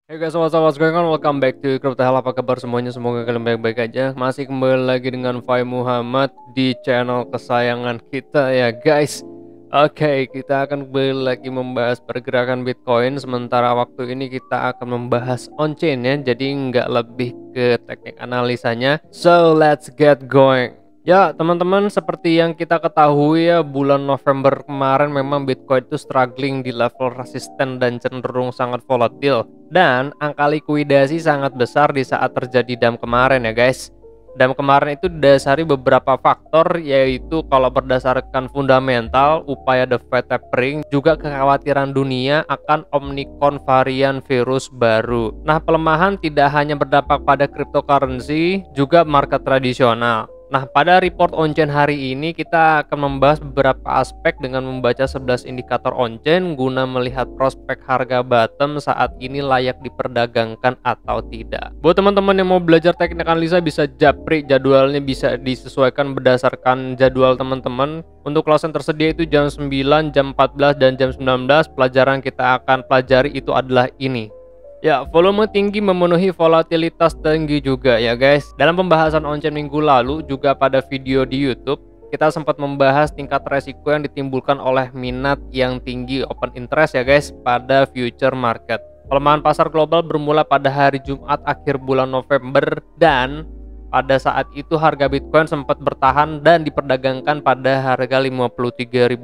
Hey guys, what's going on? Welcome back to Crypto Hell. Apa kabar semuanya? Semoga kalian baik-baik aja. Masih kembali lagi dengan Fai Muhammad di channel kesayangan kita ya guys. Oke, kita akan kembali lagi membahas pergerakan Bitcoin. Sementara waktu ini kita akan membahas on-chain ya. Jadi nggak lebih ke teknik analisanya. So, let's get going. Ya teman-teman, seperti yang kita ketahui ya, bulan November kemarin memang Bitcoin itu struggling di level resisten dan cenderung sangat volatil. Dan angka likuidasi sangat besar di saat terjadi dump kemarin ya guys. Dump kemarin itu didasari beberapa faktor, yaitu kalau berdasarkan fundamental, upaya the Fed tapering, juga kekhawatiran dunia akan Omicron varian virus baru. Nah, pelemahan tidak hanya berdampak pada cryptocurrency, juga market tradisional. Nah, pada report on-chain hari ini kita akan membahas beberapa aspek dengan membaca 11 indikator on-chain guna melihat prospek harga bottom saat ini layak diperdagangkan atau tidak. Buat teman-teman yang mau belajar teknik analisa bisa japri, jadwalnya bisa disesuaikan berdasarkan jadwal teman-teman. Untuk kelas yang tersedia itu jam 9, jam 14, dan jam 19. Pelajaran kita akan pelajari itu adalah ini. Ya, volume tinggi memenuhi volatilitas tinggi juga ya guys. Dalam pembahasan on-chain minggu lalu, juga pada video di YouTube, kita sempat membahas tingkat resiko yang ditimbulkan oleh minat yang tinggi open interest ya guys pada future market. Pelemahan pasar global bermula pada hari Jumat akhir bulan November, dan pada saat itu harga Bitcoin sempat bertahan dan diperdagangkan pada harga $53.000.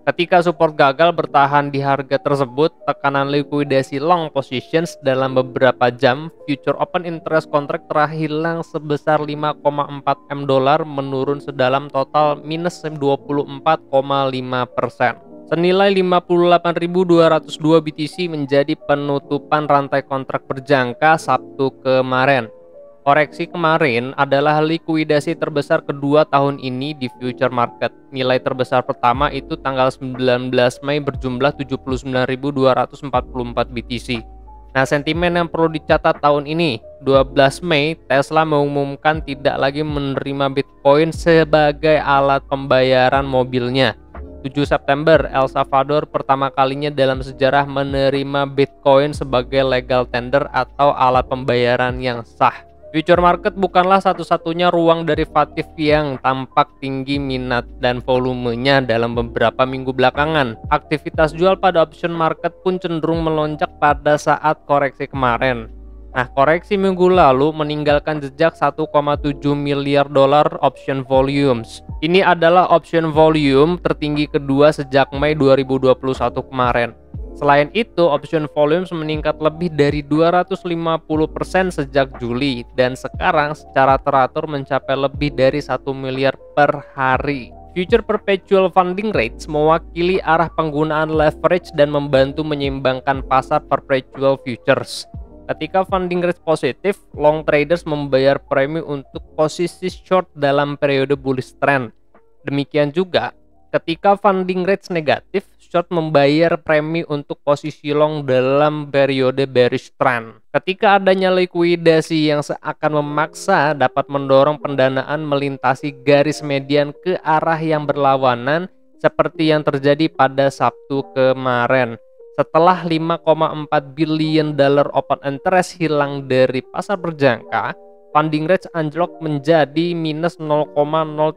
Ketika support gagal bertahan di harga tersebut, tekanan likuidasi long positions dalam beberapa jam, future open interest contract telah hilang sebesar $5,4 M, menurun sedalam total minus 24,5%. Senilai 58.202 BTC menjadi penutupan rantai kontrak berjangka Sabtu kemarin. Koreksi kemarin adalah likuidasi terbesar kedua tahun ini di future market. Nilai terbesar pertama itu tanggal 19 Mei berjumlah 79.244 BTC. Nah, sentimen yang perlu dicatat tahun ini, 12 Mei Tesla mengumumkan tidak lagi menerima Bitcoin sebagai alat pembayaran mobilnya. 7 September, El Salvador pertama kalinya dalam sejarah menerima Bitcoin sebagai legal tender atau alat pembayaran yang sah. Future market bukanlah satu-satunya ruang derivatif yang tampak tinggi minat dan volumenya dalam beberapa minggu belakangan. Aktivitas jual pada option market pun cenderung melonjak pada saat koreksi kemarin. Nah, koreksi minggu lalu meninggalkan jejak $1,7 miliar option volumes. Ini adalah option volume tertinggi kedua sejak Mei 2021 kemarin. Selain itu, option volumes meningkat lebih dari 250% sejak Juli, dan sekarang secara teratur mencapai lebih dari 1 miliar per hari. Future perpetual funding rates mewakili arah penggunaan leverage dan membantu menyeimbangkan pasar perpetual futures. Ketika funding rate positif, long traders membayar premi untuk posisi short dalam periode bullish trend. Demikian juga, ketika funding rates negatif, short membayar premi untuk posisi long dalam periode bearish trend. Ketika adanya likuidasi yang seakan memaksa dapat mendorong pendanaan melintasi garis median ke arah yang berlawanan seperti yang terjadi pada Sabtu kemarin. Setelah $5,4 billion open interest hilang dari pasar berjangka, funding rates anjlok menjadi minus 0,035%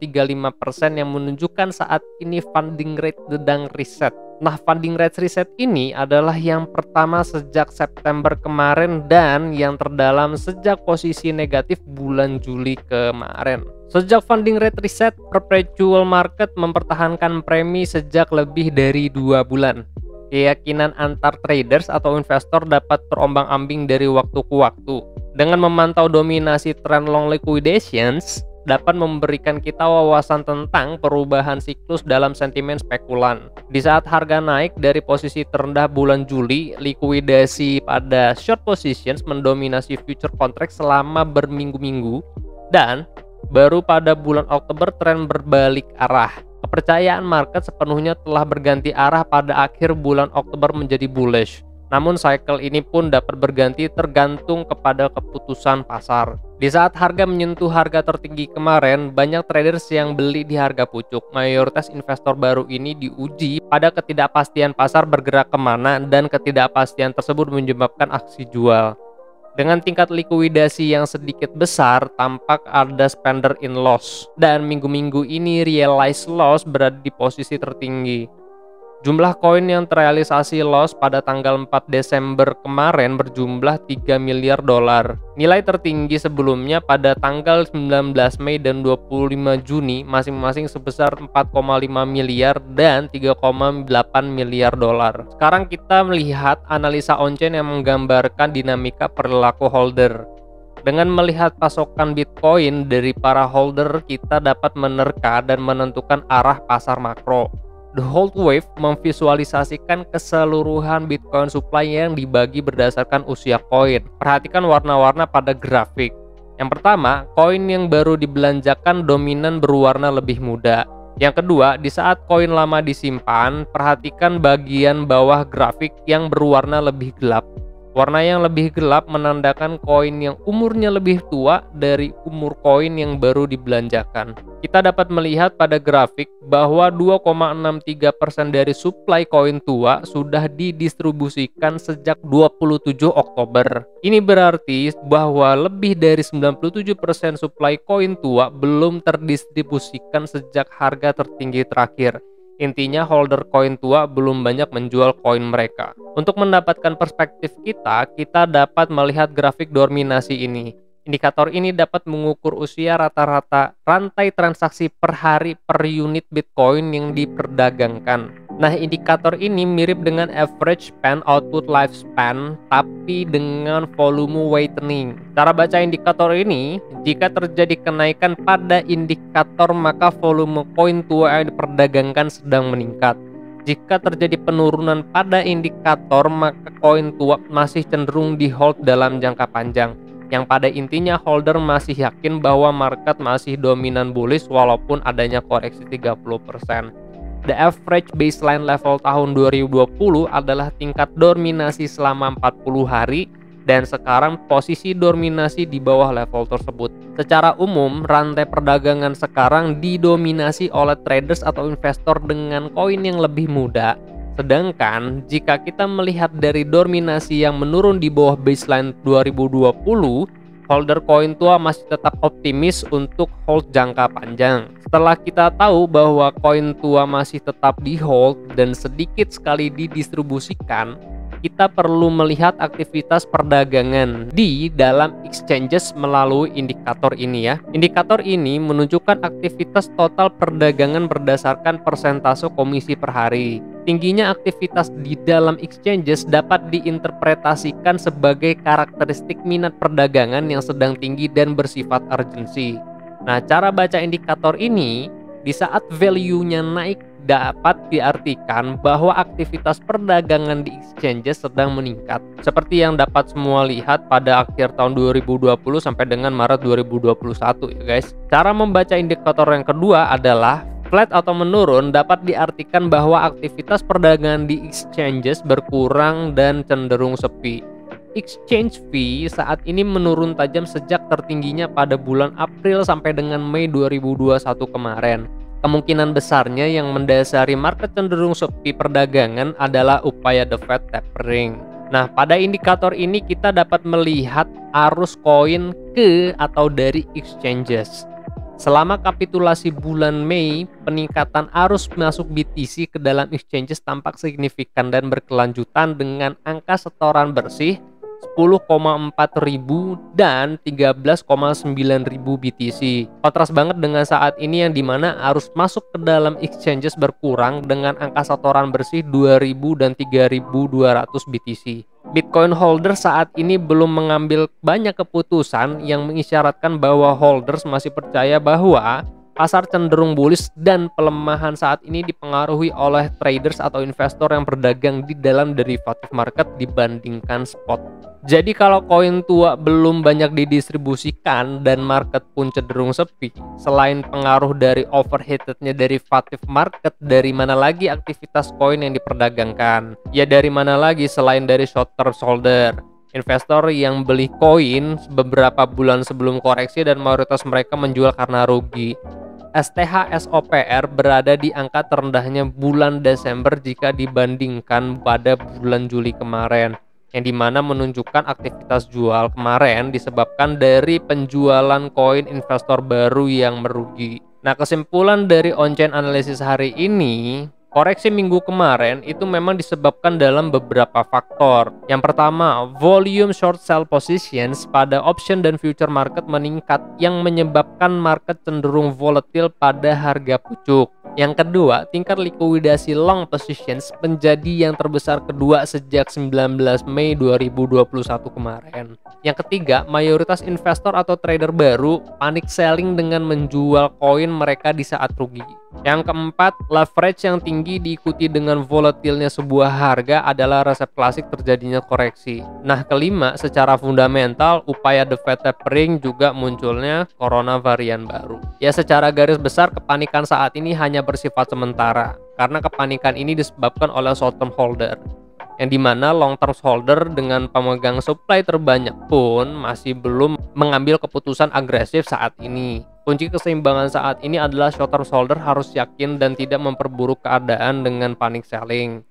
yang menunjukkan saat ini funding rate sedang reset. Nah, funding rate reset ini adalah yang pertama sejak September kemarin dan yang terdalam sejak posisi negatif bulan Juli kemarin. Sejak funding rate reset, perpetual market mempertahankan premi sejak lebih dari 2 bulan. Keyakinan antar traders atau investor dapat terombang-ambing dari waktu ke waktu. Dengan memantau dominasi trend long liquidations, dapat memberikan kita wawasan tentang perubahan siklus dalam sentimen spekulan. Di saat harga naik dari posisi terendah bulan Juli, likuidasi pada short positions mendominasi future contract selama berminggu-minggu, dan baru pada bulan Oktober tren berbalik arah. Kepercayaan market sepenuhnya telah berganti arah pada akhir bulan Oktober menjadi bullish. Namun cycle ini pun dapat berganti tergantung kepada keputusan pasar. Di saat harga menyentuh harga tertinggi kemarin, banyak traders yang beli di harga pucuk. Mayoritas investor baru ini diuji pada ketidakpastian pasar bergerak kemana, dan ketidakpastian tersebut menyebabkan aksi jual. Dengan tingkat likuidasi yang sedikit besar, tampak ada spender in loss, dan minggu-minggu ini realized loss berada di posisi tertinggi. Jumlah koin yang terrealisasi loss pada tanggal 4 Desember kemarin berjumlah 3 miliar dolar. Nilai tertinggi sebelumnya pada tanggal 19 Mei dan 25 Juni masing-masing sebesar 4,5 miliar dan 3,8 miliar dolar. Sekarang kita melihat analisa on-chain yang menggambarkan dinamika perilaku holder. Dengan melihat pasokan Bitcoin dari para holder, kita dapat menerka dan menentukan arah pasar makro. The Hold Wave memvisualisasikan keseluruhan Bitcoin supply yang dibagi berdasarkan usia koin. Perhatikan warna-warna pada grafik. Yang pertama, koin yang baru dibelanjakan dominan berwarna lebih muda. Yang kedua, di saat koin lama disimpan, perhatikan bagian bawah grafik yang berwarna lebih gelap. Warna yang lebih gelap menandakan koin yang umurnya lebih tua dari umur koin yang baru dibelanjakan. Kita dapat melihat pada grafik bahwa 2,63% dari suplai koin tua sudah didistribusikan sejak 27 Oktober. Ini berarti bahwa lebih dari 97% suplai koin tua belum terdistribusikan sejak harga tertinggi terakhir. Intinya holder koin tua belum banyak menjual koin mereka. Untuk mendapatkan perspektif kita dapat melihat grafik dominasi ini. Indikator ini dapat mengukur usia rata-rata rantai transaksi per hari per unit Bitcoin yang diperdagangkan. Nah, indikator ini mirip dengan average span output lifespan, tapi dengan volume weighting. Cara baca indikator ini, jika terjadi kenaikan pada indikator maka volume koin tua yang diperdagangkan sedang meningkat. Jika terjadi penurunan pada indikator maka koin tua masih cenderung di hold dalam jangka panjang. Yang pada intinya holder masih yakin bahwa market masih dominan bullish walaupun adanya koreksi 30%. The average baseline level tahun 2020 adalah tingkat dominasi selama 40 hari dan sekarang posisi dominasi di bawah level tersebut. Secara umum, rantai perdagangan sekarang didominasi oleh traders atau investor dengan koin yang lebih muda. Sedangkan jika kita melihat dari dominasi yang menurun di bawah baseline 2020, holder koin tua masih tetap optimis untuk hold jangka panjang. Setelah kita tahu bahwa koin tua masih tetap di hold dan sedikit sekali didistribusikan, kita perlu melihat aktivitas perdagangan di dalam exchanges melalui indikator ini ya. Indikator ini menunjukkan aktivitas total perdagangan berdasarkan persentase komisi per hari. Tingginya aktivitas di dalam exchanges dapat diinterpretasikan sebagai karakteristik minat perdagangan yang sedang tinggi dan bersifat urgensi. Nah, cara baca indikator ini, di saat value-nya naik dapat diartikan bahwa aktivitas perdagangan di exchanges sedang meningkat. Seperti yang dapat semua lihat pada akhir tahun 2020 sampai dengan Maret 2021 ya guys. Cara membaca indikator yang kedua adalah flat atau menurun dapat diartikan bahwa aktivitas perdagangan di exchanges berkurang dan cenderung sepi. Exchange fee saat ini menurun tajam sejak tertingginya pada bulan April sampai dengan Mei 2021 kemarin. Kemungkinan besarnya yang mendasari market cenderung sepi perdagangan adalah upaya The Fed tapering. Nah, pada indikator ini kita dapat melihat arus koin ke atau dari exchanges. Selama kapitulasi bulan Mei, peningkatan arus masuk BTC ke dalam exchanges tampak signifikan dan berkelanjutan dengan angka setoran bersih 10,4 ribu dan 13,9 ribu BTC. Kontras banget dengan saat ini yang dimana arus masuk ke dalam exchanges berkurang dengan angka setoran bersih 2000 dan 3200 BTC. Bitcoin holder saat ini belum mengambil banyak keputusan yang mengisyaratkan bahwa holders masih percaya bahwa Pasar cenderung bullish dan pelemahan saat ini dipengaruhi oleh traders atau investor yang berdagang di dalam derivative market dibandingkan spot. Jadi kalau koin tua belum banyak didistribusikan dan market pun cenderung sepi, selain pengaruh dari overheatednya derivative market, dari mana lagi aktivitas koin yang diperdagangkan? Ya dari mana lagi selain dari short term holder? Investor yang beli koin beberapa bulan sebelum koreksi dan mayoritas mereka menjual karena rugi. STH-SOPR berada di angka terendahnya bulan Desember jika dibandingkan pada bulan Juli kemarin, yang dimana menunjukkan aktivitas jual kemarin disebabkan dari penjualan koin investor baru yang merugi. Nah, kesimpulan dari on-chain analisis hari ini, koreksi minggu kemarin itu memang disebabkan dalam beberapa faktor. Yang pertama, volume short sell positions pada option dan future market meningkat yang menyebabkan market cenderung volatil pada harga pucuk. Yang kedua, tingkat likuidasi long positions menjadi yang terbesar kedua sejak 19 Mei 2021 kemarin. Yang ketiga, mayoritas investor atau trader baru panic selling dengan menjual koin mereka di saat rugi. Yang keempat, leverage yang tinggi diikuti dengan volatilnya sebuah harga adalah resep klasik terjadinya koreksi. Nah, kelima, secara fundamental, upaya the Fed tapering juga munculnya corona varian baru. Ya, secara garis besar kepanikan saat ini hanya bersifat sementara, karena kepanikan ini disebabkan oleh short term holder, yang dimana long term holder dengan pemegang supply terbanyak pun masih belum mengambil keputusan agresif saat ini. Kunci keseimbangan saat ini adalah short term holder harus yakin dan tidak memperburuk keadaan dengan panic selling.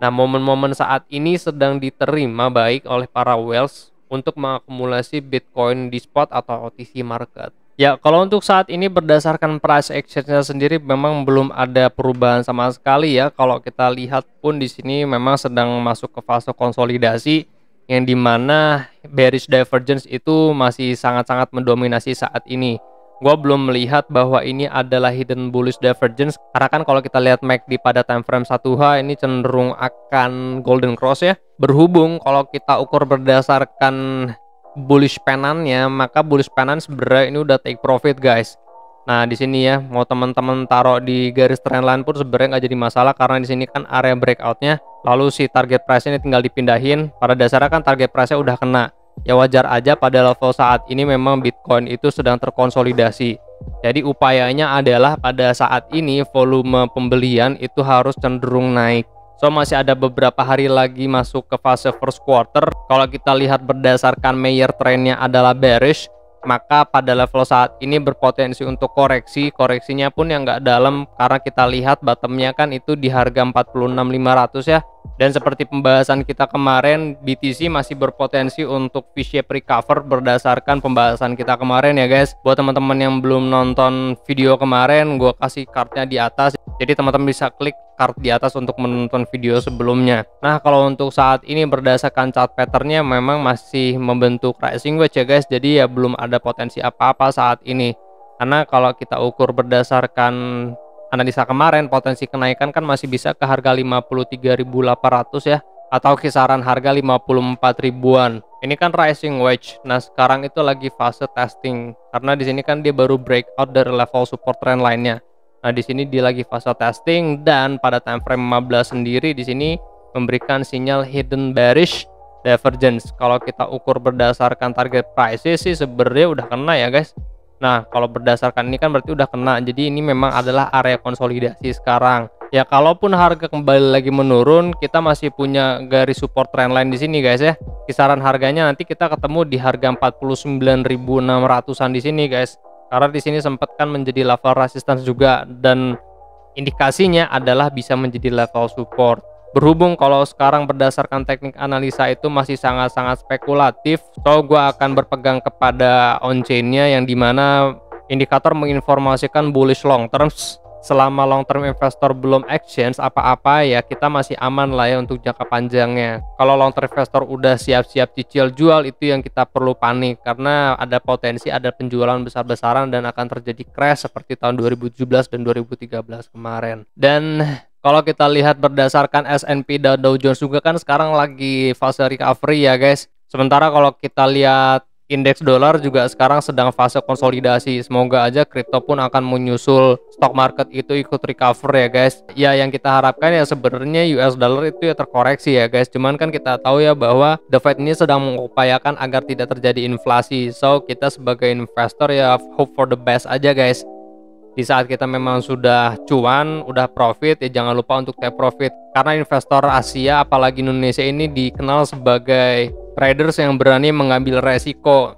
Nah, momen-momen saat ini sedang diterima baik oleh para whales untuk mengakumulasi Bitcoin di spot atau OTC market. Ya, kalau untuk saat ini berdasarkan price action-nya sendiri memang belum ada perubahan sama sekali ya. Kalau kita lihat pun di sini memang sedang masuk ke fase konsolidasi yang dimana bearish divergence itu masih sangat-sangat mendominasi saat ini. Gua belum melihat bahwa ini adalah hidden bullish divergence karena kan kalau kita lihat MACD pada time frame 1H ini cenderung akan golden cross ya. Berhubung kalau kita ukur berdasarkan bullish penannya, maka bullish penan sebenarnya ini udah take profit guys. Nah di sini ya, mau teman-teman taruh di garis trendline pun sebenarnya nggak jadi masalah karena di sini kan area breakoutnya. Lalu si target price ini tinggal dipindahin. Pada dasarnya kan target price-nya udah kena. Ya wajar aja pada level saat ini memang Bitcoin itu sedang terkonsolidasi. Jadi upayanya adalah pada saat ini volume pembelian itu harus cenderung naik. So masih ada beberapa hari lagi masuk ke fase first quarter. Kalau kita lihat berdasarkan Mayer trendnya adalah bearish, maka pada level saat ini berpotensi untuk koreksi. Koreksinya pun yang nggak dalam karena kita lihat bottomnya kan itu di harga 46.500 ya. Dan seperti pembahasan kita kemarin, BTC masih berpotensi untuk V-shape recover berdasarkan pembahasan kita kemarin ya guys. Buat teman-teman yang belum nonton video kemarin, gue kasih cardnya di atas. Jadi teman-teman bisa klik card di atas untuk menonton video sebelumnya. Nah kalau untuk saat ini berdasarkan chart patternnya memang masih membentuk rising wedge ya guys. Jadi ya belum ada potensi apa-apa saat ini. Karena kalau kita ukur berdasarkan analisa kemarin, potensi kenaikan kan masih bisa ke harga 53.800 ya, atau kisaran harga 54 ribuan. Ini kan rising wedge. Nah, sekarang itu lagi fase testing karena di sini kan dia baru breakout dari level support trend lainnya. Nah, di sini dia lagi fase testing dan pada time frame 15 sendiri di sini memberikan sinyal hidden bearish divergence. Kalau kita ukur berdasarkan target price sih sebenarnya udah kena ya, guys. Nah, kalau berdasarkan ini kan berarti udah kena. Jadi ini memang adalah area konsolidasi sekarang. Ya, kalaupun harga kembali lagi menurun, kita masih punya garis support trendline di sini, guys ya. Kisaran harganya nanti kita ketemu di harga 49.600-an di sini, guys. Karena di sini sempat kan menjadi level resistance juga dan indikasinya adalah bisa menjadi level support. Berhubung kalau sekarang berdasarkan teknik analisa itu masih sangat-sangat spekulatif, so gue akan berpegang kepada on-chain-nya yang dimana indikator menginformasikan bullish long terms. Selama long term investor belum exchange apa-apa ya kita masih aman lah ya untuk jangka panjangnya. Kalau long term investor udah siap-siap cicil jual itu yang kita perlu panik karena ada potensi ada penjualan besar-besaran dan akan terjadi crash seperti tahun 2017 dan 2013 kemarin. Dan kalau kita lihat berdasarkan S&P dan Dow Jones juga kan sekarang lagi fase recovery ya guys. Sementara kalau kita lihat Indeks dolar juga sekarang sedang fase konsolidasi. Semoga aja kripto pun akan menyusul stock market itu ikut recover ya guys. Ya yang kita harapkan ya sebenarnya US dollar itu ya terkoreksi ya guys. Cuman kan kita tahu ya bahwa The Fed ini sedang mengupayakan agar tidak terjadi inflasi. So kita sebagai investor ya hope for the best aja guys. Di saat kita memang sudah cuan, udah profit, ya jangan lupa untuk take profit. Karena investor Asia, apalagi Indonesia ini dikenal sebagai traders yang berani mengambil resiko.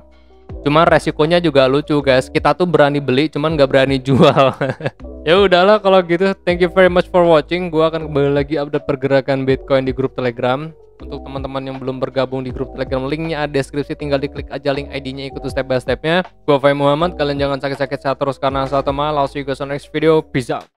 Cuman resikonya juga lucu guys. Kita tuh berani beli, cuman nggak berani jual. Ya udahlah kalau gitu. Thank you very much for watching. Gua akan kembali lagi update pergerakan Bitcoin di grup Telegram. Untuk teman-teman yang belum bergabung di grup Telegram, linknya ada deskripsi, tinggal diklik aja link ID-nya, ikuti step by stepnya. Gua Fai Muhammad, kalian jangan sakit-sakit sehat terus karena satu mal. I'll see you guys on next video. Peace out.